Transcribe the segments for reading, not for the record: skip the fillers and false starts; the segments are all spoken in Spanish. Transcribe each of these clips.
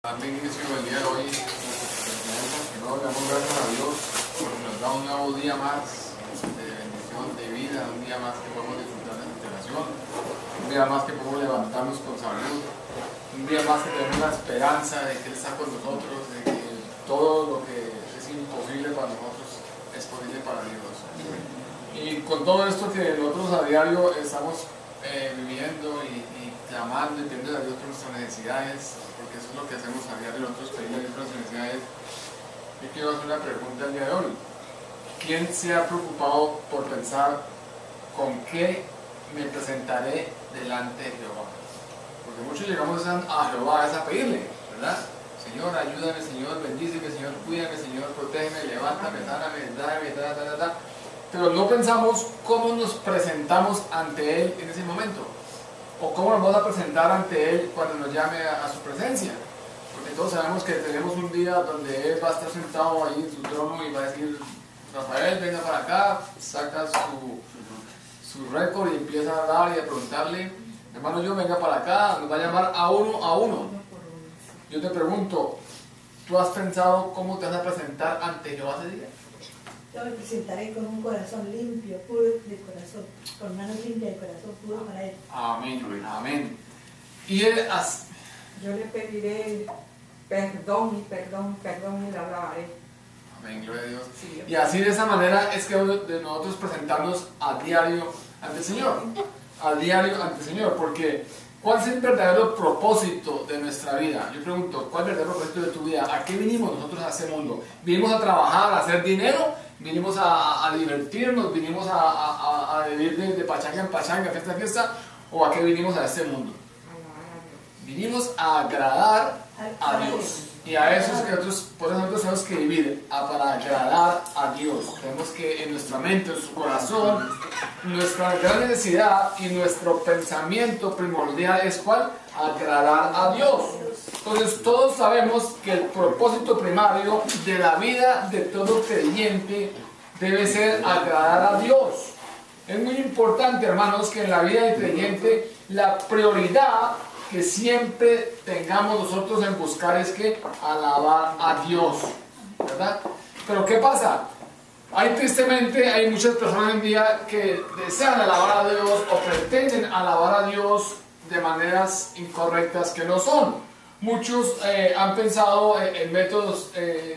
Darle inicio el día de hoy, que no damos gracias a Dios porque nos da un nuevo día más de bendición, de vida, un día más que podemos disfrutar de su relación, un día más que podemos levantarnos con salud, un día más que tenemos la esperanza de que Él está con nosotros, de que todo lo que es imposible para nosotros es posible para Dios. Y con todo esto que nosotros a diario estamos viviendo y clamando y pidiendo a Dios por nuestras necesidades, porque eso es lo que hacemos a diario, nosotros pedimos nuestras necesidades. Yo quiero hacer una pregunta el día de hoy. ¿Quién se ha preocupado por pensar con qué me presentaré delante de Jehová? Porque muchos llegamos a Jehová a pedirle, ¿verdad? Señor, ayúdame, Señor, bendíceme, Señor, cuídame, Señor, protégeme, levántame, sáname, dame, Pero no pensamos cómo nos presentamos ante Él en ese momento. O cómo nos vamos a presentar ante Él cuando nos llame a su presencia. Porque todos sabemos que tenemos un día donde Él va a estar sentado ahí en su trono y va a decir: Rafael, venga para acá, saca su récord y empieza a hablar y a preguntarle: hermano, yo venga para acá, nos va a llamar a uno a uno. Yo te pregunto, ¿tú has pensado cómo te vas a presentar ante Jehová ese día? Yo me presentaré con un corazón limpio, puro de corazón, con manos limpias de corazón puro para Él. Amén, amén. Y Él yo le pediré perdón y le alabaré. Amén, gloria a Dios. Sí. Y así de esa manera es que de nosotros presentarnos a diario ante el Señor. A diario ante el Señor, porque ¿cuál es el verdadero propósito de nuestra vida? Yo pregunto, ¿cuál es el verdadero propósito de tu vida? ¿A qué vinimos nosotros a este mundo? ¿Vinimos a trabajar, a hacer dinero? ¿Vinimos a divertirnos? ¿Vinimos a vivir de pachanga en pachanga, fiesta en fiesta? ¿O a qué vinimos a este mundo? Vinimos a agradar a Dios. Y a eso es que por eso nosotros tenemos que vivir, para agradar a Dios. Tenemos que en nuestra mente, en su corazón, nuestra gran necesidad y nuestro pensamiento primordial es ¿cuál? Agradar a Dios. Entonces todos sabemos que el propósito primario de la vida de todo creyente debe ser agradar a Dios. Es muy importante, hermanos, que en la vida del creyente la prioridad que siempre tengamos nosotros en buscar es que alabar a Dios, ¿verdad? Pero ¿qué pasa? Tristemente hay muchas personas hoy en día que desean alabar a Dios o pretenden alabar a Dios de maneras incorrectas que no son. Muchos han pensado en métodos,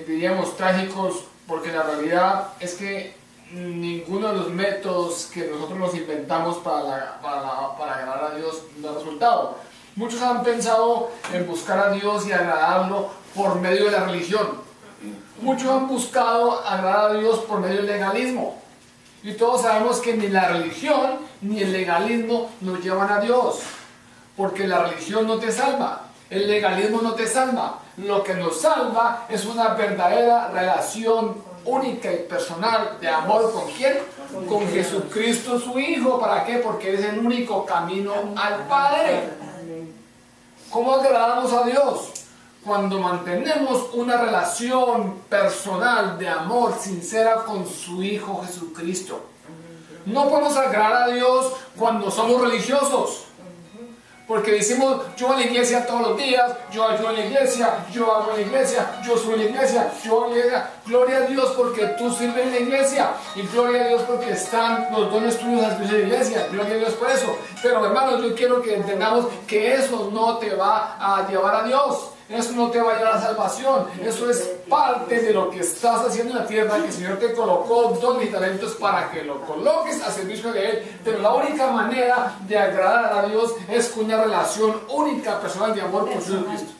diríamos, trágicos, porque la realidad es que ninguno de los métodos que nosotros nos inventamos para agradar a Dios da resultado. Muchos han pensado en buscar a Dios y agradarlo por medio de la religión. Muchos han buscado agradar a Dios por medio del legalismo. Y todos sabemos que ni la religión ni el legalismo nos llevan a Dios. Porque la religión no te salva. El legalismo no te salva. Lo que nos salva es una verdadera relación única y personal de amor. ¿Con quién? Con Jesucristo su Hijo. ¿Para qué? Porque es el único camino al Padre. ¿Cómo agradamos a Dios? Cuando mantenemos una relación personal de amor sincera con su Hijo Jesucristo. No podemos agradar a Dios cuando somos religiosos. Porque decimos, yo voy a la iglesia todos los días, yo ayudo en la iglesia, yo hago en la iglesia, yo soy en la iglesia, yo en la iglesia. Gloria a Dios porque tú sirves en la iglesia. Y gloria a Dios porque están los dones tuyos al servicio de la iglesia. Gloria a Dios por eso. Pero hermanos, yo quiero que entendamos que eso no te va a llevar a Dios. Eso no te va a llevar a la salvación. Eso es parte de lo que estás haciendo en la tierra, que el Señor te colocó dones y talentos para que lo coloques a servicio de Él. Pero la única manera de agradar a Dios es con una relación única, personal de amor con Jesucristo.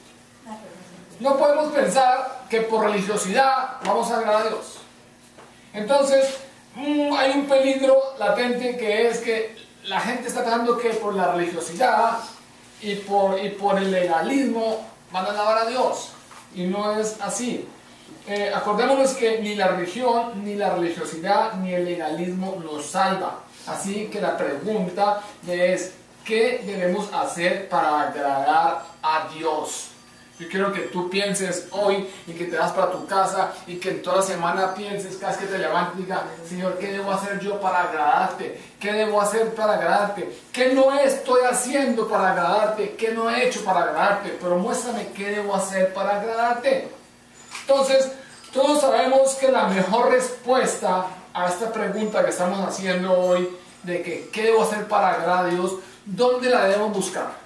No podemos pensar que por religiosidad vamos a agradar a Dios. Entonces, hay un peligro latente, que es que la gente está pensando que por la religiosidad y por el legalismo van a alabar a Dios, y no es así. Acordémonos que ni la religión, ni la religiosidad, ni el legalismo nos salva. Así que la pregunta es: ¿qué debemos hacer para agradar a Dios? Yo quiero que tú pienses hoy y que te vas para tu casa y que en toda la semana pienses, cada vez que te levantes, diga, Señor, ¿qué debo hacer yo para agradarte? ¿Qué debo hacer para agradarte? ¿Qué no estoy haciendo para agradarte? ¿Qué no he hecho para agradarte? Pero muéstrame qué debo hacer para agradarte. Entonces, todos sabemos que la mejor respuesta a esta pregunta que estamos haciendo hoy, de que qué debo hacer para agradar a Dios, ¿dónde la debemos buscar?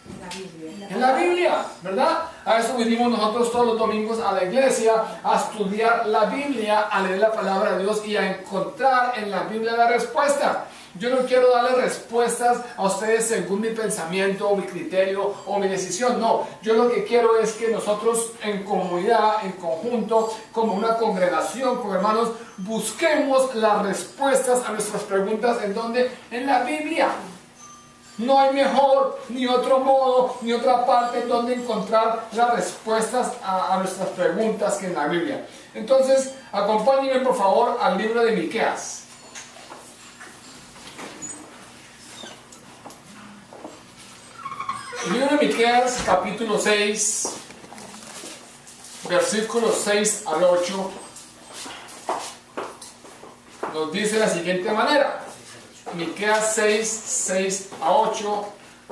En la Biblia. En la Biblia, ¿verdad? A eso vinimos nosotros todos los domingos a la iglesia, a estudiar la Biblia, a leer la palabra de Dios y a encontrar en la Biblia la respuesta. Yo no quiero darle respuestas a ustedes según mi pensamiento o mi criterio o mi decisión, no. Yo lo que quiero es que nosotros en comunidad, en conjunto, como una congregación, como hermanos, busquemos las respuestas a nuestras preguntas. ¿En dónde? En la Biblia. No hay mejor, ni otro modo, ni otra parte en donde encontrar las respuestas a nuestras preguntas que en la Biblia. Entonces, acompáñenme por favor al libro de Miqueas. El libro de Miqueas, capítulo 6, versículos 6 al 8, nos dice de la siguiente manera. Miqueas 6 a 8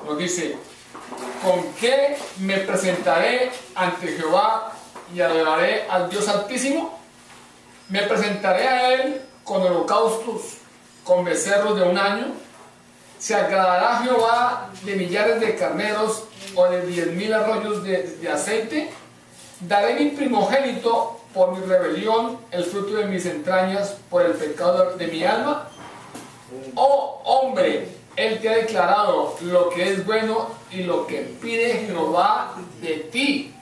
nos dice: ¿con qué me presentaré ante Jehová y adoraré al Dios Altísimo? Me presentaré a Él con holocaustos, con becerros de un año. ¿Se agradará Jehová de millares de carneros o de 10,000 arroyos de aceite? Daré mi primogénito por mi rebelión, el fruto de mis entrañas por el pecado de mi alma. Oh hombre, Él te ha declarado lo que es bueno y lo que pide Jehová de ti.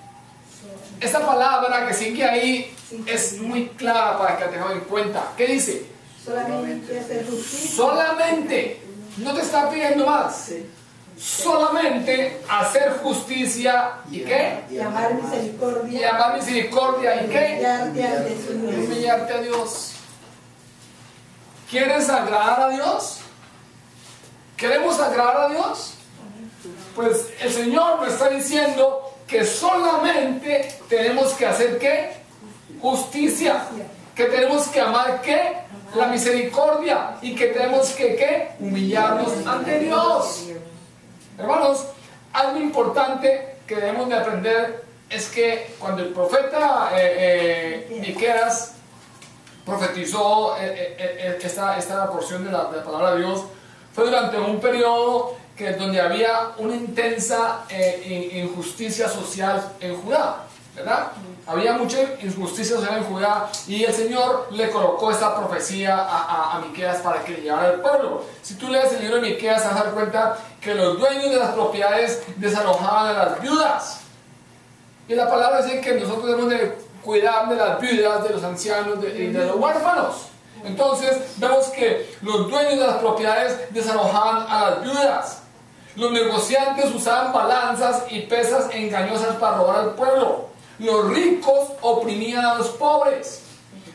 Esta palabra que sigue ahí es muy clara para que la tengamos en cuenta. ¿Qué dice? Solamente hacer justicia. Solamente, no te está pidiendo más. Solamente hacer justicia y ¿qué? Y amar misericordia. Y amar misericordia y ¿qué? Humillarte ante su Dios. Humillarte a Dios. ¿Quieres agradar a Dios? ¿Queremos agradar a Dios? Pues el Señor nos está diciendo que solamente tenemos que hacer ¿qué? Justicia. Que tenemos que amar ¿qué? La misericordia. Y que tenemos que ¿qué? Humillarnos ante Dios. Hermanos, algo importante que debemos de aprender es que cuando el profeta Miqueas profetizó esta porción de la palabra de Dios, fue durante un periodo donde había una intensa injusticia social en Judá, ¿verdad? Había mucha injusticia social en Judá y el Señor le colocó esta profecía a Miqueas para que le llevara al pueblo. Si tú lees el libro de Miqueas, te vas a dar cuenta que los dueños de las propiedades desalojaban a las viudas. Y la palabra dice que nosotros debemos de cuidar de las viudas, de los ancianos y de los huérfanos. Entonces vemos que los dueños de las propiedades desalojaban a las viudas. Los negociantes usaban balanzas y pesas engañosas para robar al pueblo. Los ricos oprimían a los pobres.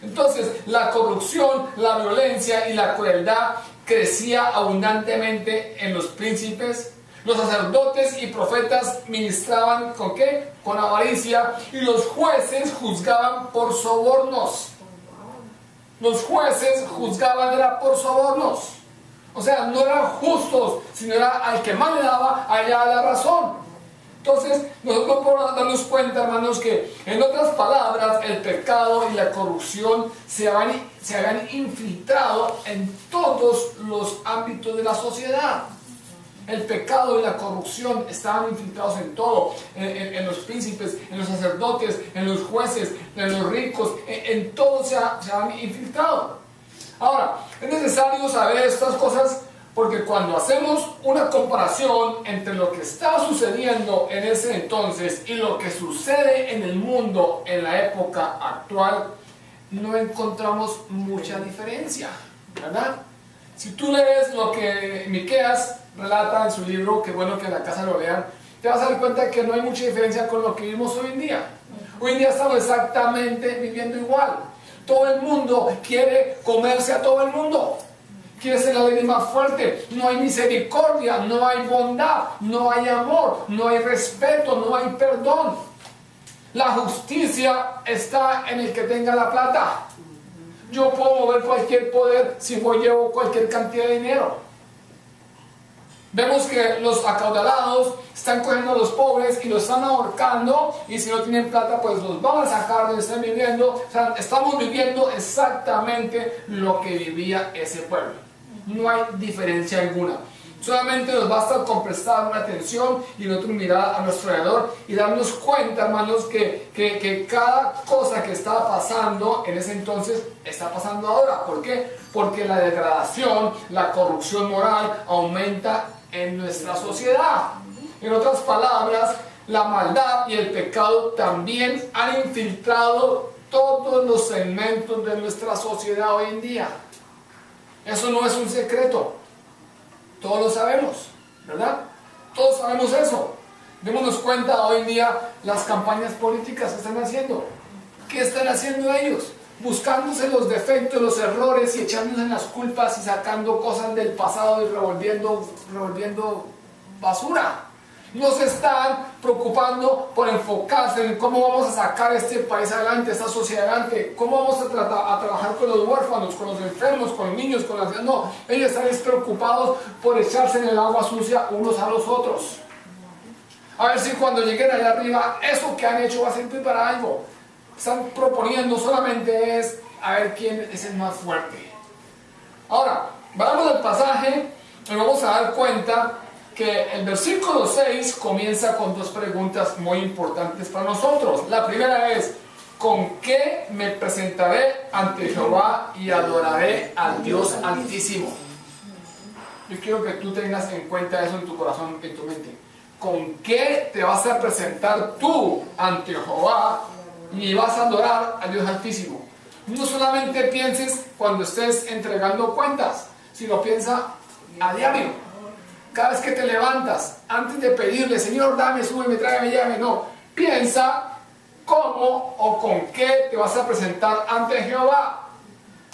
Entonces la corrupción, la violencia y la crueldad crecía abundantemente en los príncipes. Los sacerdotes y profetas ministraban ¿con qué? Con avaricia, y los jueces juzgaban por sobornos. Los jueces juzgaban era por sobornos. O sea, no eran justos, sino era al que más le daba, allá la razón. Entonces, nosotros podemos darnos cuenta, hermanos, que en otras palabras, el pecado y la corrupción se habían infiltrado en todos los ámbitos de la sociedad. El pecado y la corrupción estaban infiltrados en todo, en los príncipes, en los sacerdotes, en los jueces, en los ricos, en todo se han infiltrado. Ahora, es necesario saber estas cosas porque cuando hacemos una comparación entre lo que estaba sucediendo en ese entonces y lo que sucede en el mundo en la época actual, no encontramos mucha diferencia, ¿verdad? Si tú lees lo que Miqueas relata en su libro, que bueno que en la casa lo lean, te vas a dar cuenta que no hay mucha diferencia con lo que vivimos hoy en día. Hoy en día estamos exactamente viviendo igual. Todo el mundo quiere comerse a todo el mundo. Quiere ser la ley más fuerte. No hay misericordia, no hay bondad, no hay amor, no hay respeto, no hay perdón. La justicia está en el que tenga la plata. Yo puedo mover cualquier poder si yo llevo cualquier cantidad de dinero. Vemos que los acaudalados están cogiendo a los pobres y los están ahorcando, y si no tienen plata pues los van a sacar donde están viviendo. O sea, estamos viviendo exactamente lo que vivía ese pueblo. No hay diferencia alguna. Solamente nos basta con prestar una atención y nosotros mirar a nuestro alrededor y darnos cuenta, hermanos, que cada cosa que estaba pasando en ese entonces está pasando ahora. ¿Por qué? Porque la degradación, la corrupción moral aumenta en nuestra sociedad. En otras palabras, la maldad y el pecado también han infiltrado todos los segmentos de nuestra sociedad hoy en día. Eso no es un secreto. Todos lo sabemos, ¿verdad? Todos sabemos eso. Démonos cuenta hoy en día las campañas políticas que están haciendo. ¿Qué están haciendo ellos? Buscándose los defectos, los errores y echándose las culpas y sacando cosas del pasado y revolviendo basura. No se están preocupando por enfocarse en cómo vamos a sacar este país adelante, esta sociedad adelante, cómo vamos a trabajar con los huérfanos, con los enfermos, con los niños, con las... No, ellos están preocupados por echarse en el agua sucia unos a los otros. A ver si cuando lleguen allá arriba, eso que han hecho va a servir para algo. Están proponiendo solamente es a ver quién es el más fuerte. Ahora, vamos al pasaje y vamos a dar cuenta que el versículo 6 comienza con dos preguntas muy importantes para nosotros. La primera es: ¿con qué me presentaré ante Jehová y adoraré al Dios Altísimo? Yo quiero que tú tengas en cuenta eso en tu corazón, en tu mente. ¿Con qué te vas a presentar tú ante Jehová y vas a adorar al Dios Altísimo? No solamente pienses cuando estés entregando cuentas, sino piensa a diario. Cada vez que te levantas, antes de pedirle, Señor, dame, súbeme, tráigame, llévame, no. Piensa cómo o con qué te vas a presentar ante Jehová.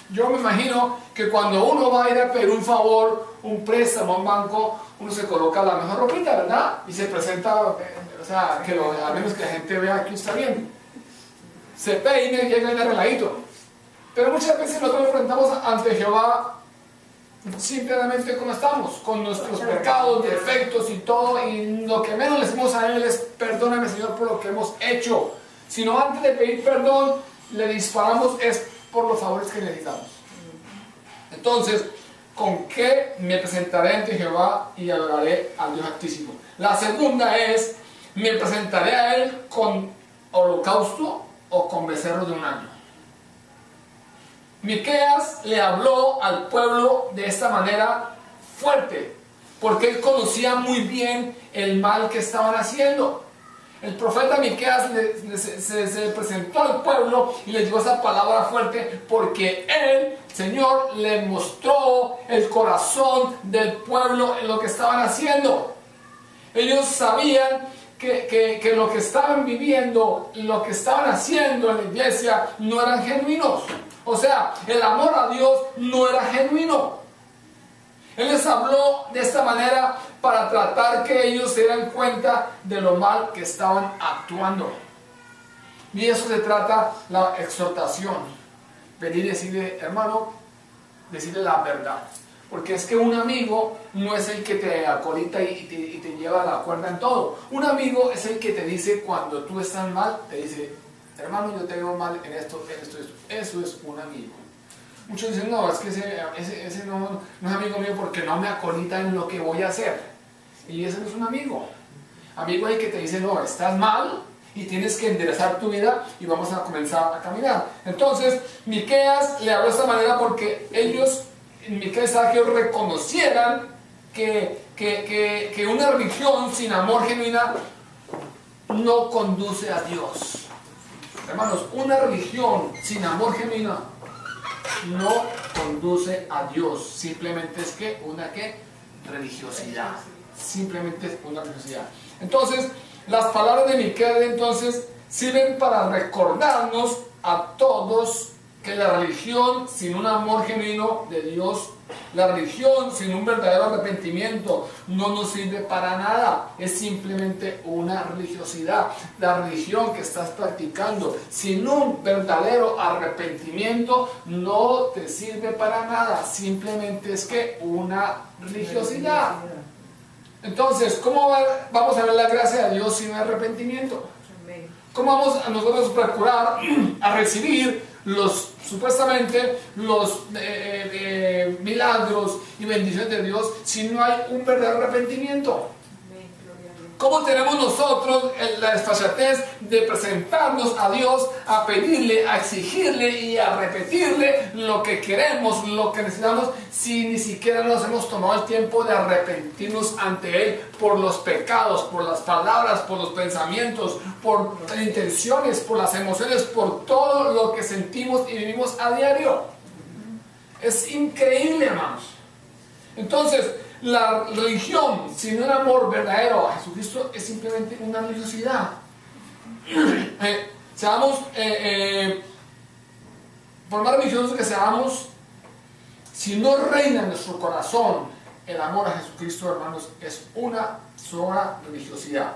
Yo me imagino que cuando uno va a ir a pedir un favor, un préstamo a un banco, uno se coloca la mejor ropita, ¿verdad? Y se presenta, o sea, al menos que la gente vea que está bien. Se peine y llega bien arregladito. Pero muchas veces nosotros nos presentamos ante Jehová simplemente como estamos, con nuestros pecados, defectos y todo, y lo que menos le decimos a Él es: perdóname, Señor, por lo que hemos hecho. Sino antes de pedir perdón, le disparamos es por los favores que necesitamos. Entonces, ¿con qué me presentaré ante Jehová y adoraré al Dios Altísimo? La segunda es: ¿me presentaré a Él con holocausto o con becerros de un año? Miqueas le habló al pueblo de esta manera fuerte, porque él conocía muy bien el mal que estaban haciendo. El profeta Miqueas se presentó al pueblo y le dio esa palabra fuerte, porque él, Señor, le mostró el corazón del pueblo en lo que estaban haciendo. Ellos sabían que lo que estaban viviendo, lo que estaban haciendo en la iglesia no eran genuinos. O sea, el amor a Dios no era genuino. Él les habló de esta manera para tratar que ellos se dieran cuenta de lo mal que estaban actuando. Y de eso se trata la exhortación. Venir y decirle, hermano, decirle la verdad. Porque es que un amigo no es el que te acolita y te lleva la cuerda en todo. Un amigo es el que te dice cuando tú estás mal, te dice: hermano, yo te veo mal en esto, en esto, esto. Eso es un amigo. Muchos dicen: no, es que ese no es amigo mío porque no me acolita en lo que voy a hacer. Y ese no es un amigo. Amigo es el que te dice: no, estás mal y tienes que enderezar tu vida y vamos a comenzar a caminar. Entonces, Miqueas le habló de esta manera porque Miqueas estaba que ellos reconocieran que una religión sin amor genuina no conduce a Dios. Hermanos, una religión sin amor genuino no conduce a Dios. Simplemente es religiosidad. Simplemente es una religiosidad. Entonces, las palabras de Miqueas entonces sirven para recordarnos a todos que la religión sin un amor genuino de Dios, la religión sin un verdadero arrepentimiento no nos sirve para nada, es simplemente una religiosidad. La religión que estás practicando sin un verdadero arrepentimiento no te sirve para nada, simplemente es que una religiosidad. Entonces, ¿cómo vamos a ver la gracia de Dios sin arrepentimiento? ¿Cómo vamos a nosotros procurar a recibir supuestamente los milagros y bendiciones de Dios si no hay un verdadero arrepentimiento? ¿Cómo tenemos nosotros la desfachatez de presentarnos a Dios, a pedirle, a exigirle y a repetirle lo que queremos, lo que necesitamos, si ni siquiera nos hemos tomado el tiempo de arrepentirnos ante Él por los pecados, por las palabras, por los pensamientos, por las intenciones, por las emociones, por todo lo que sentimos y vivimos a diario? Es increíble, hermanos. Entonces, la religión sin un amor verdadero a Jesucristo es simplemente una religiosidad. Por más religiosos que seamos, si no reina en nuestro corazón el amor a Jesucristo, hermanos, es una sola religiosidad.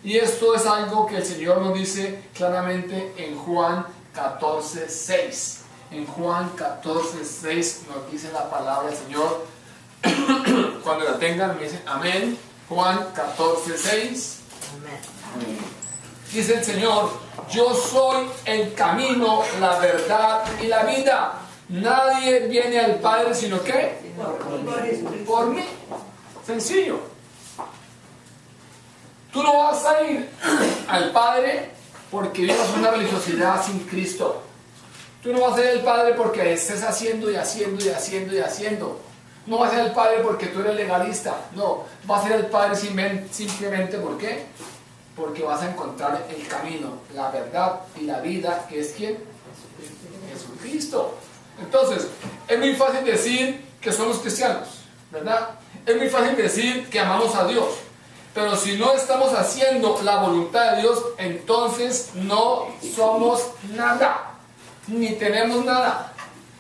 Y esto es algo que el Señor nos dice claramente en Juan 14:6. En Juan 14:6 nos dice la palabra del Señor. Cuando la tengan me dicen amén. Juan 14:6. Amén. Dice el Señor: yo soy el camino, la verdad y la vida. Nadie viene al Padre sino que por mí. Sencillo. Tú no vas a ir al Padre porque vivas una religiosidad sin Cristo. Tú no vas a ir al Padre porque estés haciendo y haciendo y haciendo y haciendo. No vas a ir al Padre porque tú eres legalista. No, vas a ir al Padre simplemente ¿por qué? Porque vas a encontrar el camino, la verdad y la vida, que es ¿quién? Jesucristo. Entonces, es muy fácil decir que somos cristianos, ¿verdad? Es muy fácil decir que amamos a Dios. Pero si no estamos haciendo la voluntad de Dios, entonces no somos nada, ni tenemos nada.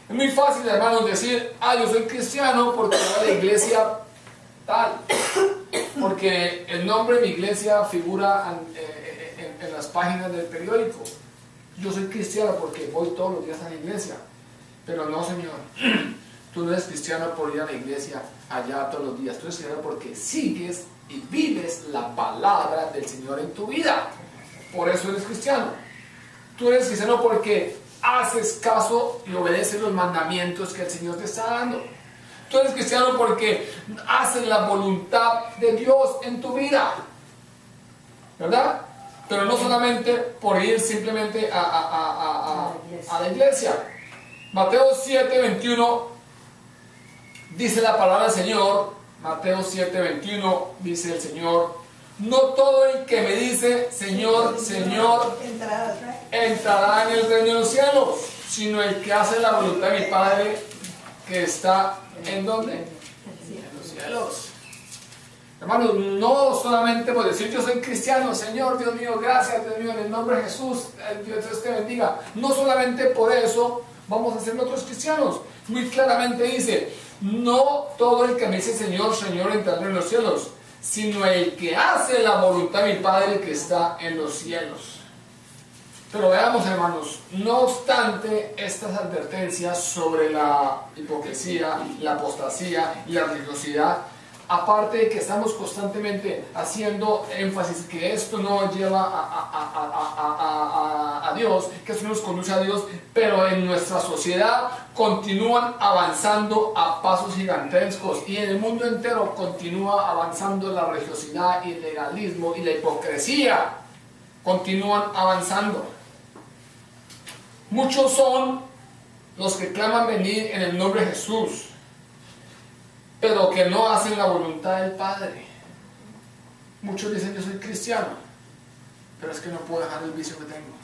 Es muy fácil, hermanos, decir, yo soy cristiano porque voy a la iglesia tal, porque el nombre de mi iglesia figura en las páginas del periódico. Yo soy cristiano porque voy todos los días a la iglesia. Pero no, Señor, tú no eres cristiano por ir a la iglesia allá todos los días. Tú eres cristiano porque sigues y vives la palabra del Señor en tu vida. Por eso eres cristiano. Tú eres cristiano porque haces caso y obedeces los mandamientos que el Señor te está dando. Tú eres cristiano porque haces la voluntad de Dios en tu vida, ¿verdad? Pero no solamente por ir simplemente a la iglesia. Mateo 7:21 dice la palabra del Señor. Mateo 7:21 dice el Señor: no todo el que me dice Señor, Señor entrará en el reino de los cielos, sino el que hace la voluntad de mi Padre que está ¿en dónde? En los cielos. Hermanos, no solamente por decir yo soy cristiano, Señor, Dios mío, gracias, Dios mío, en el nombre de Jesús, Dios te bendiga. No solamente por eso vamos a ser nosotros cristianos. Muy claramente dice: no todo el que me dice Señor, Señor entrará en los cielos, sino el que hace la voluntad de mi Padre que está en los cielos. Pero veamos, hermanos, no obstante estas advertencias sobre la hipocresía, la apostasía y la religiosidad, aparte de que estamos constantemente haciendo énfasis que esto no lleva a Dios, que esto no nos conduce a Dios, pero en nuestra sociedad continúan avanzando a pasos gigantescos y en el mundo entero continúa avanzando la religiosidad y el legalismo y la hipocresía. Continúan avanzando. Muchos son los que claman venir en el nombre de Jesús, pero que no hacen la voluntad del Padre. Muchos dicen: yo soy cristiano, pero es que no puedo dejar el vicio que tengo.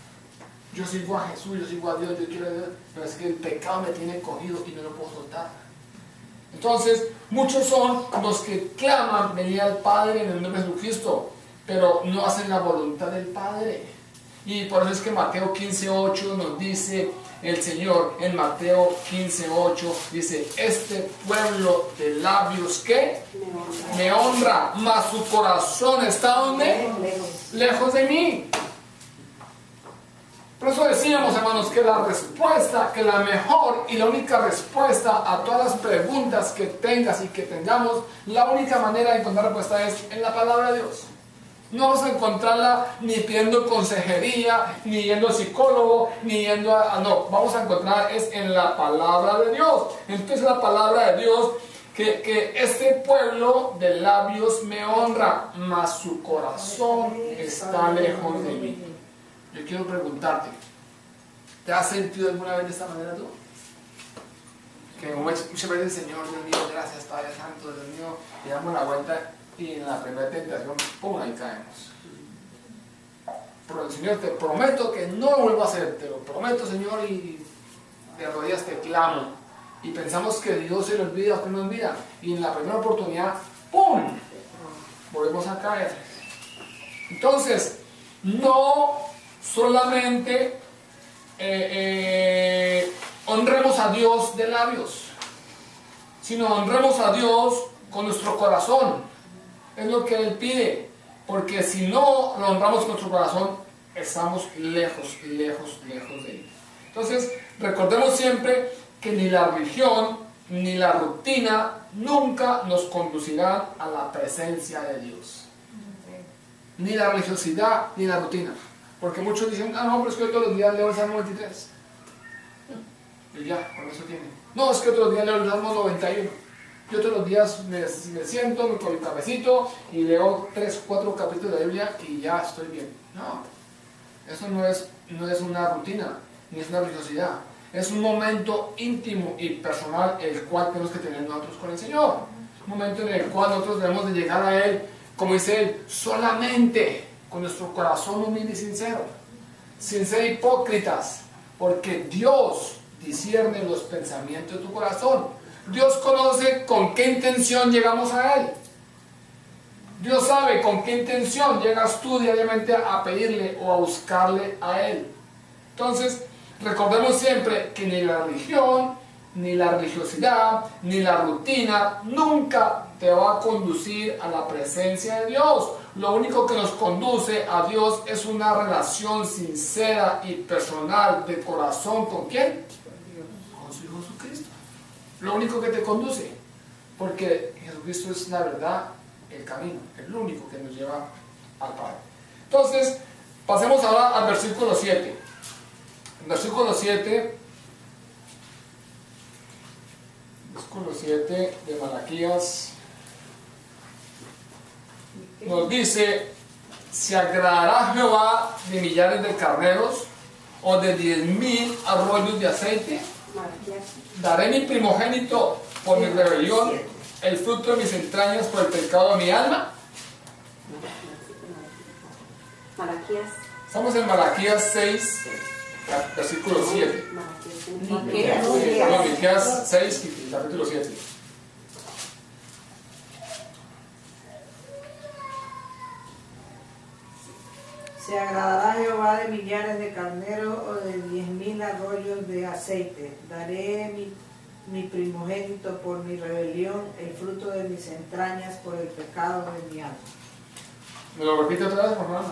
Yo sigo a Jesús, yo sigo a Dios, yo quiero a Dios, pero es que el pecado me tiene cogido y no lo puedo soltar. Entonces, muchos son los que claman venir al Padre en el nombre de Jesucristo, pero no hacen la voluntad del Padre. Y por eso es que Mateo 15:8 nos dice el Señor en Mateo 15:8 dice: este pueblo de labios que me honra, mas su corazón está ¿dónde? Lejos de mí. Por eso decíamos, hermanos, que la respuesta, que la mejor y la única respuesta a todas las preguntas que tengas y que tengamos, la única manera de encontrar respuesta es en la palabra de Dios. No vamos a encontrarla ni pidiendo consejería, ni yendo al psicólogo, ni yendo a... no, vamos a encontrar es en la palabra de Dios. Entonces la palabra de Dios, que este pueblo de labios me honra, mas su corazón está lejos de mí. Yo quiero preguntarte, ¿te has sentido alguna vez de esta manera tú? Que muchas veces, Señor, Dios mío, gracias, Padre Santo, Dios mío, y damos la vuelta y en la primera tentación, ¡pum!, ahí caemos. Pero el Señor, te prometo que no lo vuelvo a hacer, te lo prometo, Señor, y de rodillas te clamo. Y pensamos que Dios se lo olvida o que no olvida, y en la primera oportunidad, ¡pum!, volvemos a caer. Entonces, no solamente honremos a Dios de labios, sino honremos a Dios con nuestro corazón. Es lo que Él pide, porque si no lo honramos con nuestro corazón, estamos lejos de Él. Entonces, recordemos siempre que ni la religión ni la rutina nunca nos conducirán a la presencia de Dios. Ni la religiosidad ni la rutina. Porque muchos dicen: ah, no, pero es que yo todos los días leo el Salmo 23. Y ya, con eso tiene. No, es que todos los días leo el Salmo 91. Yo todos los días me siento, me cojo el cafecito y leo 3 o 4 capítulos de la Biblia y ya estoy bien. No, eso no es una rutina, ni es una religiosidad. Es un momento íntimo y personal el cual tenemos que tener nosotros con el Señor. Un momento en el cual nosotros debemos de llegar a Él, como dice Él, solamente con nuestro corazón humilde y sincero, sin ser hipócritas, porque Dios discierne los pensamientos de tu corazón. Dios conoce con qué intención llegamos a Él. Dios sabe con qué intención llegas tú diariamente a pedirle o a buscarle a Él. Entonces, recordemos siempre que ni la religión, ni la religiosidad, ni la rutina nunca te va a conducir a la presencia de Dios. Lo único que nos conduce a Dios es una relación sincera y personal de corazón. ¿Con quién? Con su Hijo Jesucristo. Lo único que te conduce, porque Jesucristo es la verdad, el camino, el único que nos lleva al Padre. Entonces, pasemos ahora al versículo 7. En versículo 7 de Malaquías nos dice: ¿se agradará Jehová de millares de carneros o de 10,000 arroyos de aceite? ¿Daré mi primogénito por mi rebelión, el fruto de mis entrañas por el pecado de mi alma? Malaquías. Estamos en Malaquías 6, versículo 7. Malaquías 6, capítulo 7. ¿Se agradará Jehová de millares de carneros o de 10,000 arroyos de aceite? Daré mi primogénito por mi rebelión, el fruto de mis entrañas por el pecado de mi alma. ¿Me lo repite otra vez, por favor?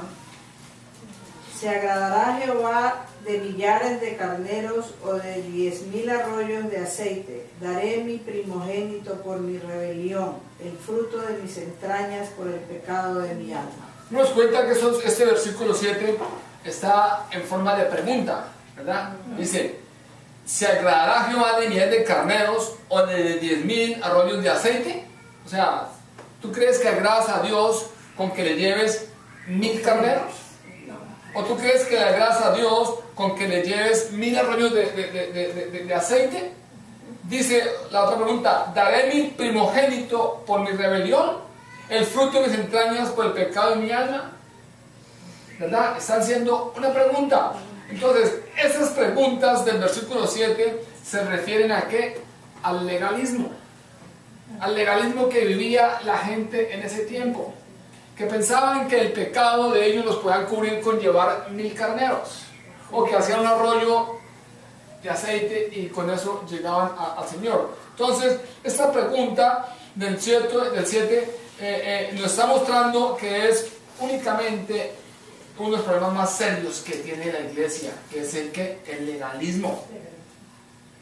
¿Se agradará Jehová de millares de carneros o de 10,000 arroyos de aceite? Daré mi primogénito por mi rebelión, el fruto de mis entrañas por el pecado de mi alma. Nos cuenta que este versículo 7 está en forma de pregunta, ¿verdad? Dice: ¿se agradará Jehová de millares de carneros o de 10,000 arroyos de aceite? O sea, ¿tú crees que agradas a Dios con que le lleves 1,000 carneros? ¿O tú crees que le agradas a Dios con que le lleves 1,000 arroyos de aceite? Dice la otra pregunta: ¿daré mi primogénito por mi rebelión, el fruto de mis entrañas por el pecado de mi alma? ¿Verdad? Están haciendo una pregunta. Entonces, esas preguntas del versículo 7 se refieren ¿a qué? Al legalismo. Al legalismo que vivía la gente en ese tiempo, que pensaban que el pecado de ellos los podían cubrir con llevar 1,000 carneros, o que hacían un arroyo de aceite y con eso llegaban al Señor. Entonces, esta pregunta del 7 nos está mostrando que es únicamente uno de los problemas más serios que tiene la iglesia, que es el legalismo.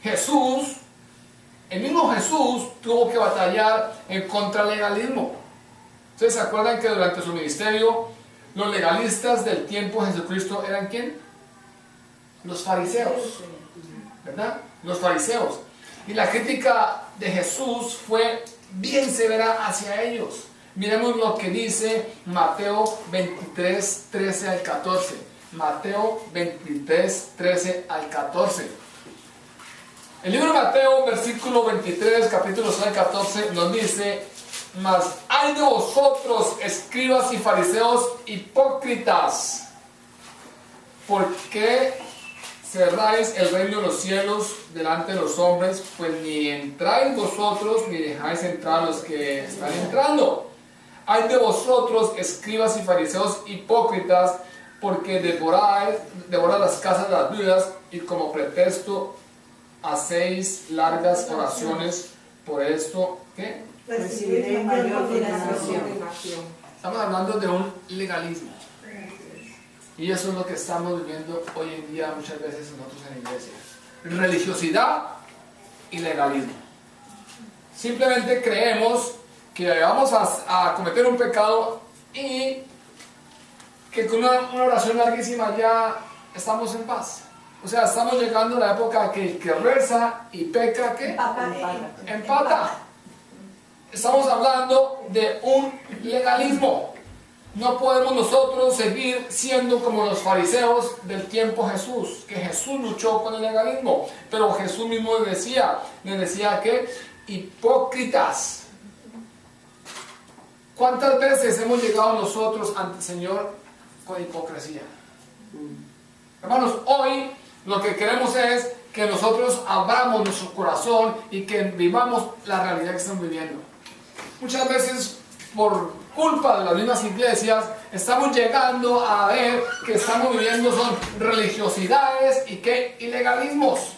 Jesús, el mismo Jesús tuvo que batallar en contra del legalismo. ¿Ustedes se acuerdan que durante su ministerio los legalistas del tiempo de Jesucristo eran quién? Los fariseos, ¿verdad? Los fariseos. Y la crítica de Jesús fue bien severa hacia ellos. Miremos lo que dice Mateo 23, 13 al 14. Mateo 23, 13 al 14. El libro de Mateo, versículo 23, capítulo 6 al 14, nos dice: mas hay de vosotros, escribas y fariseos hipócritas, porque cerráis el reino de los cielos delante de los hombres, pues ni entráis vosotros, ni dejáis entrar a los que están entrando. Hay de vosotros, escribas y fariseos hipócritas, porque devoráis las casas de las viudas, y como pretexto hacéis largas oraciones. Por esto, ¿qué? Recibiréis mayor condenación. Estamos hablando de un legalismo. Y eso es lo que estamos viviendo hoy en día muchas veces nosotros en la iglesia. Religiosidad y legalismo. Simplemente creemos que vamos a cometer un pecado y que con una oración larguísima ya estamos en paz. O sea, estamos llegando a la época que el que reza y peca, ¿qué? Empata. Estamos hablando de un legalismo. No podemos nosotros seguir siendo como los fariseos del tiempo de Jesús, que Jesús luchó con el legalismo, pero Jesús mismo les decía que hipócritas. ¿Cuántas veces hemos llegado nosotros ante el Señor con hipocresía? Hermanos, hoy lo que queremos es que nosotros abramos nuestro corazón y que vivamos la realidad que estamos viviendo. Muchas veces, por culpa de las mismas iglesias, estamos llegando a ver que estamos viviendo son religiosidades y ilegalismos.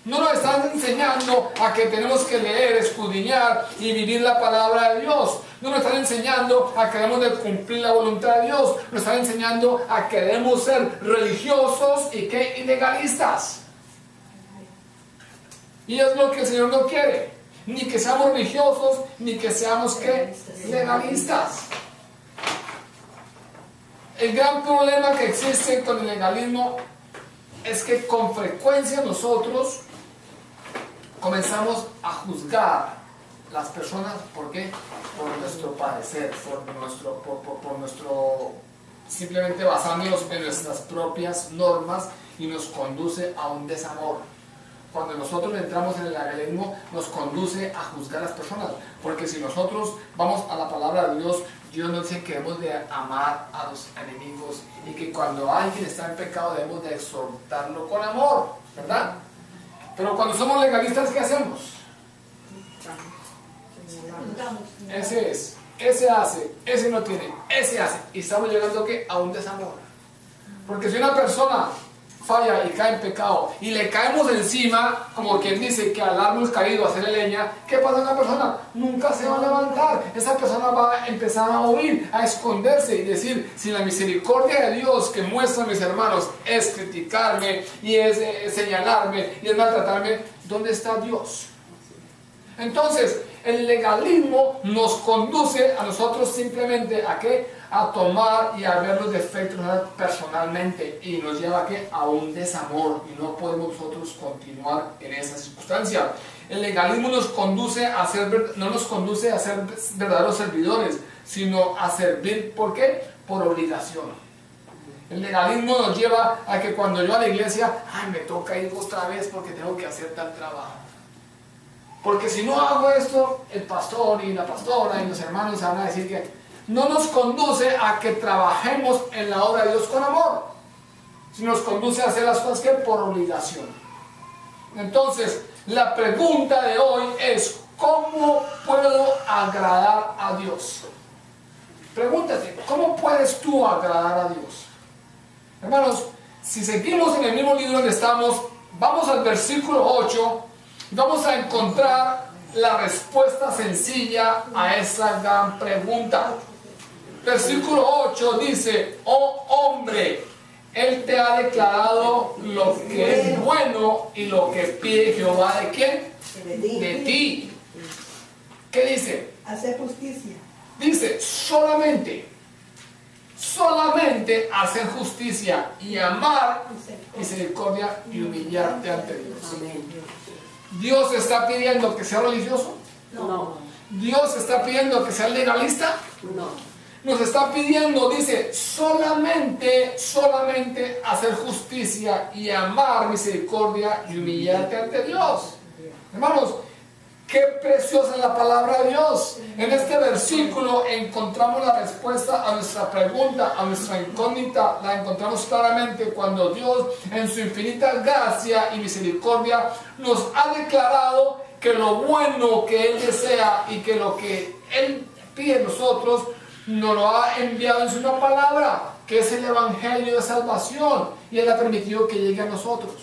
No nos están enseñando a que tenemos que leer, escudriñar y vivir la palabra de Dios. No nos están enseñando a que debemos de cumplir la voluntad de Dios. Nos están enseñando a que debemos ser religiosos y ilegalistas. Y es lo que el Señor no quiere. Ni que seamos religiosos, ni que seamos legalistas. El gran problema que existe con el legalismo es que con frecuencia nosotros comenzamos a juzgar las personas. ¿Por qué? Por nuestro parecer, por nuestro simplemente basándonos en nuestras propias normas, y nos conduce a un desamor. Cuando nosotros entramos en el legalismo, nos conduce a juzgar a las personas. Porque si nosotros vamos a la palabra de Dios, Dios nos dice que debemos de amar a los enemigos y que cuando alguien está en pecado debemos de exhortarlo con amor, ¿verdad? Pero cuando somos legalistas, ¿qué hacemos? Ese es, ese hace, ese no tiene, ese hace. Y estamos llegando a un desamor. Porque si una persona falla y cae en pecado y le caemos encima, como quien dice que al árbol caído a hacerle leña, ¿qué pasa con la persona? Nunca se va a levantar. Esa persona va a empezar a huir, a esconderse y decir: si la misericordia de Dios que muestran mis hermanos es criticarme y es señalarme y es maltratarme, ¿dónde está Dios? Entonces el legalismo nos conduce a nosotros simplemente a ¿qué? A tomar y a ver los defectos personalmente, y nos lleva a un desamor, y no podemos nosotros continuar en esa circunstancia. El legalismo nos conduce a no nos conduce a ser verdaderos servidores, sino a servir. ¿Por qué? Por obligación. El legalismo nos lleva a que cuando yo a la iglesia, me toca ir otra vez porque tengo que hacer tal trabajo. Porque si no hago esto, el pastor y la pastora y los hermanos van a decir que no nos conduce a que trabajemos en la obra de Dios con amor, sino nos conduce a hacer las cosas que por obligación. Entonces, la pregunta de hoy es: ¿cómo puedo agradar a Dios? Pregúntate, ¿cómo puedes tú agradar a Dios? Hermanos, si seguimos en el mismo libro donde estamos, vamos al versículo 8 y vamos a encontrar la respuesta sencilla a esa gran pregunta. Versículo 8 dice: oh hombre, Él te ha declarado lo que es bueno y lo que pide Jehová. ¿De quién? De ti. ¿Qué dice? Hacer justicia. Dice, solamente hacer justicia y amar misericordia y humillarte ante Dios. ¿Dios está pidiendo que sea religioso? No. ¿Dios está pidiendo que sea legalista? No. Nos está pidiendo, dice, solamente hacer justicia y amar misericordia y humillarte ante Dios. Hermanos, qué preciosa es la palabra de Dios. En este versículo encontramos la respuesta a nuestra pregunta, a nuestra incógnita. La encontramos claramente cuando Dios, en su infinita gracia y misericordia, nos ha declarado que lo bueno que Él desea y que lo que Él pide de nosotros nos lo ha enviado en su palabra, que es el evangelio de salvación, y Él ha permitido que llegue a nosotros.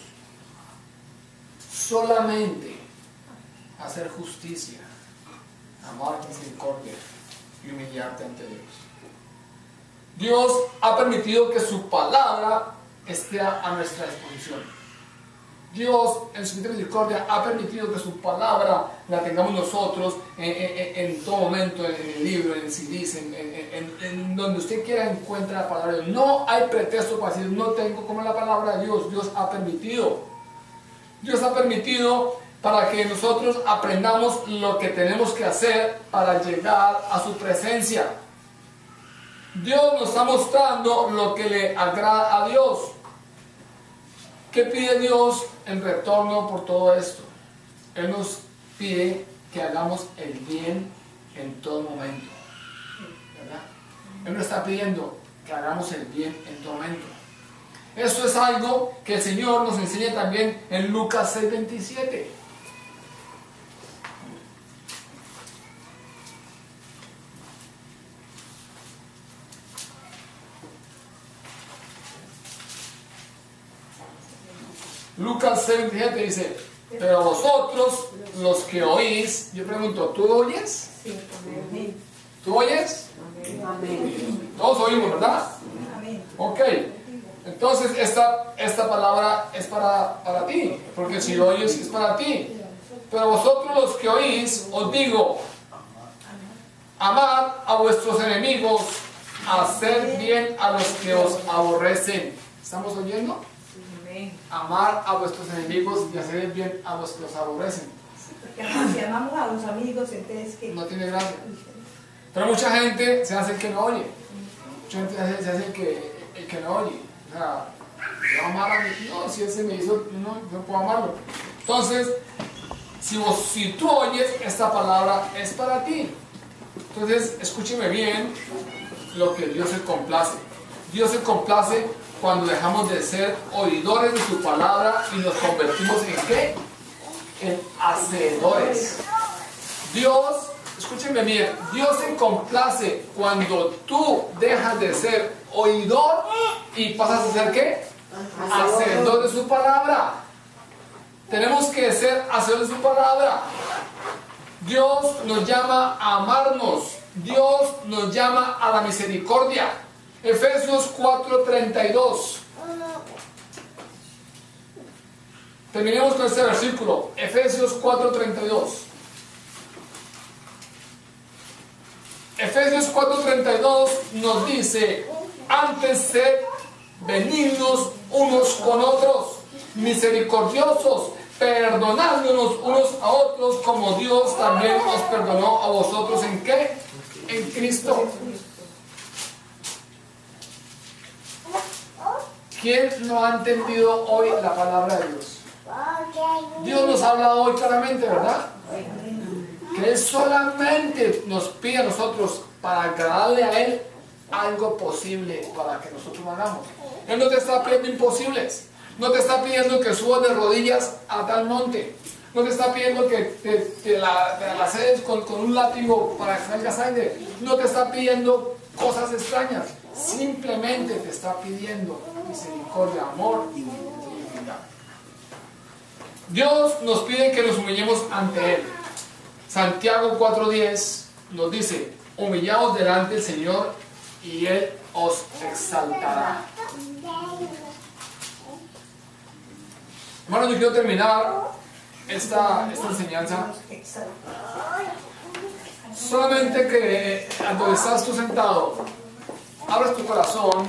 Solamente hacer justicia, amar misericordia y humillarte ante Dios. Dios ha permitido que su palabra esté a nuestra disposición. Dios, en su misericordia, ha permitido que su palabra la tengamos nosotros en todo momento, en el libro, en CDs, en donde usted quiera encuentra la palabra de Dios. No hay pretexto para decir, no tengo como la palabra de Dios. Dios ha permitido. Dios ha permitido para que nosotros aprendamos lo que tenemos que hacer para llegar a su presencia. Dios nos está mostrando lo que le agrada a Dios. ¿Qué pide Dios en retorno por todo esto? Él nos pide que hagamos el bien en todo momento, ¿verdad? Él nos está pidiendo que hagamos el bien en todo momento. Esto es algo que el Señor nos enseña también en Lucas 6:27. Lucas 6:27 dice: pero vosotros, los que oís, yo pregunto, ¿tú oyes? Sí, amén. ¿Tú oyes? Amén. Todos oímos, ¿verdad? Amén. Ok. Entonces esta palabra es para ti, porque si oyes es para ti. Pero vosotros los que oís, os digo, amad a vuestros enemigos, haced bien a los que os aborrecen. ¿Estamos oyendo? Amar a vuestros enemigos y hacer bien a los que os aborrecen. Porque si amamos a los amigos, entonces que No tiene gracia. Pero mucha gente se hace el que no oye. Mucha gente se hace el que no oye. O sea, yo amar a mi, no, si ese me hizo, no puedo amarlo. Entonces, si tú oyes, esta palabra es para ti. Entonces, escúcheme bien lo que Dios se complace. Dios se complace cuando dejamos de ser oidores de su palabra y nos convertimos en ¿qué? En hacedores. Dios, escúchenme bien, Dios se complace cuando tú dejas de ser oidor y pasas a ser ¿qué? Hacedor de su palabra. Tenemos que ser hacedores de su palabra. Dios nos llama a amarnos. Dios nos llama a la misericordia. Efesios 4:32. Terminemos con este versículo. Efesios 4:32. Efesios 4:32 nos dice: antes sed benignos unos con otros, misericordiosos, perdonándonos unos a otros, como Dios también os perdonó a vosotros. ¿En qué? En Cristo. ¿Quién no ha entendido hoy la palabra de Dios? Dios nos ha hablado hoy claramente, ¿verdad? Que Él solamente nos pide a nosotros, para agradarle a Él, algo posible para que nosotros lo hagamos. Él no te está pidiendo imposibles. No te está pidiendo que subas de rodillas a tal monte. No te está pidiendo que te la cedes con un látigo para que salga sangre. No te está pidiendo cosas extrañas. Simplemente te está pidiendo misericordia, amor y humildad. Dios nos pide que nos humillemos ante Él. Santiago 4:10 nos dice, humillaos delante del Señor y Él os exaltará. Hermanos, yo quiero terminar esta enseñanza solamente que cuando estás tú sentado, abras tu corazón.